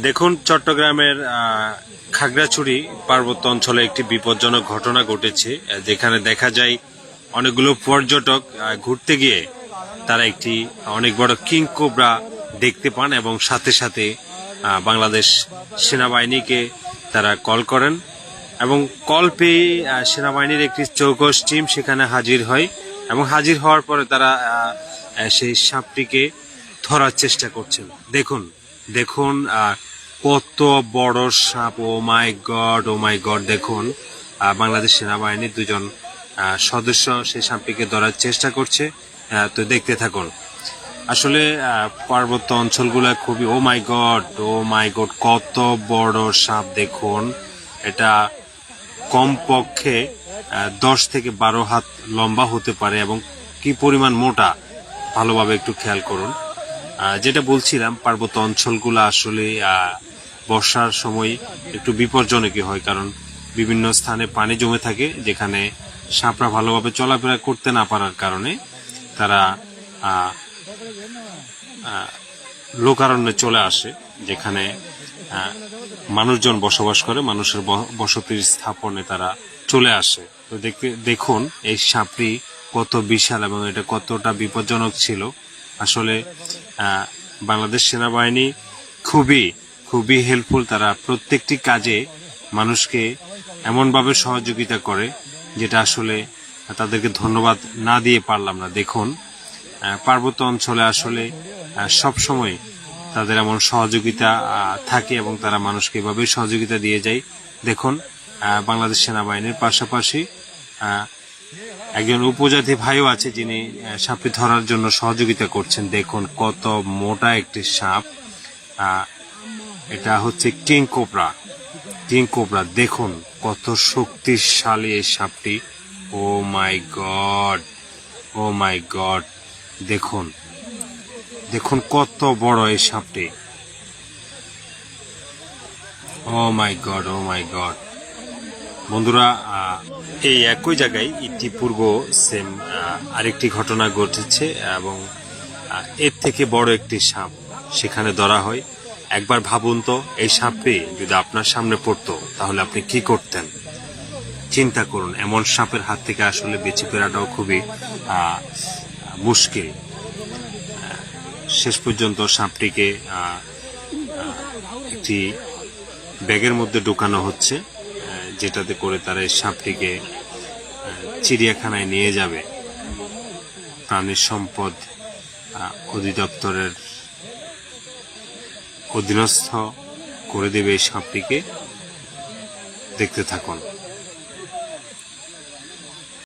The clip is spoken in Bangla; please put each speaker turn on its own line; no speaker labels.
দেখুন, চট্টগ্রামের খাগড়াছড়ি পার্বত্য অঞ্চলে একটি বিপজ্জনক ঘটনা ঘটেছে, যেখানে দেখা যায় অনেকগুলো পর্যটক ঘুরতে গিয়ে তারা একটি অনেক বড় কিং কোবরা দেখতে পান এবং সাথে সাথে বাংলাদেশ সেনাবাহিনীকে তারা কল করেন এবং কল পেয়ে সেনাবাহিনীর একটি চৌকস টিম সেখানে হাজির হয় এবং হাজির হওয়ার পরে তারা সেই সাপটিকে ধরার চেষ্টা করছেন। দেখুন দেখুন কত বড় সাপ! ও মাই গড! দেখুন, বাংলাদেশ সেনাবাহিনীর দুজন সদস্য সেই সাপটিকে ধরার চেষ্টা করছে। তো দেখতে থাকুন। আসলে পার্বত্য অঞ্চলগুলো খুবই ও মাই গড কত বড় সাপ! দেখুন, এটা কমপক্ষে 10 থেকে 12 হাত লম্বা হতে পারে এবং কি পরিমাণ মোটা ভালোভাবে একটু খেয়াল করুন। যেটা বলছিলাম, পার্বত্য অঞ্চলগুলো আসলে বর্ষার সময় একটু বিপজ্জনকই হয়, কারণ বিভিন্ন স্থানে পানি জমে থাকে, যেখানে সাপরা ভালোভাবে চলাফেরা করতে না পারার কারণে তারা লোকারণ্যে চলে আসে, যেখানে মানুষজন বসবাস করে, মানুষের বসতির স্থাপনে তারা চলে আসে। তো দেখুন এই সাপটি কত বিশাল এবং এটা কতটা বিপজ্জনক ছিল। আসলে বাংলাদেশ সেনাবাহিনী খুবই হেল্পফুল। তারা প্রত্যেকটি কাজে মানুষকে এমনভাবে সহযোগিতা করে, যেটা আসলে তাদেরকে ধন্যবাদ না দিয়ে পারলাম না। দেখুন, পার্বত্য অঞ্চলে আসলে সব সময় তাদের এমন সহযোগিতা থাকে এবং তারা মানুষকে এভাবে সহযোগিতা দিয়ে যায়। দেখুন, বাংলাদেশ সেনাবাহিনীর পাশাপাশি একজন উপজাতি ভাইও আছে, যিনি সাপটি ধরার জন্য সহযোগিতা করছেন। দেখুন কত মোটা একটি সাপ! এটা হচ্ছে কিং কোবরা। দেখুন কত শক্তিশালী এই সাপটি! ও মাই গড! দেখুন কত বড় এই সাপটি! ও মাই গড! বন্ধুরা, এই একই জায়গায় ইতিপূর্ব সেম আরেকটি ঘটনা ঘটেছে এবং এর থেকে বড় একটি সাপ সেখানে ধরা হয়। একবার ভাবুন তো, এই সাপটি যদি আপনার সামনে পড়তো তাহলে আপনি কি করতেন? চিন্তা করুন। এমন সাপের হাত থেকে আসলে বেঁচে ফেরাটাও খুবই মুশকিল। শেষ পর্যন্ত সাপটিকে একটি ব্যাগের মধ্যে ঢোকানো হচ্ছে, যেটাতে করে তারা এই সাপটিকে চিড়িয়াখানায় নিয়ে যাবে। প্রাণী সম্পদ অধিদপ্তরের অধীনস্থ করে দেবে এই সাপটিকে। দেখতে থাকুন।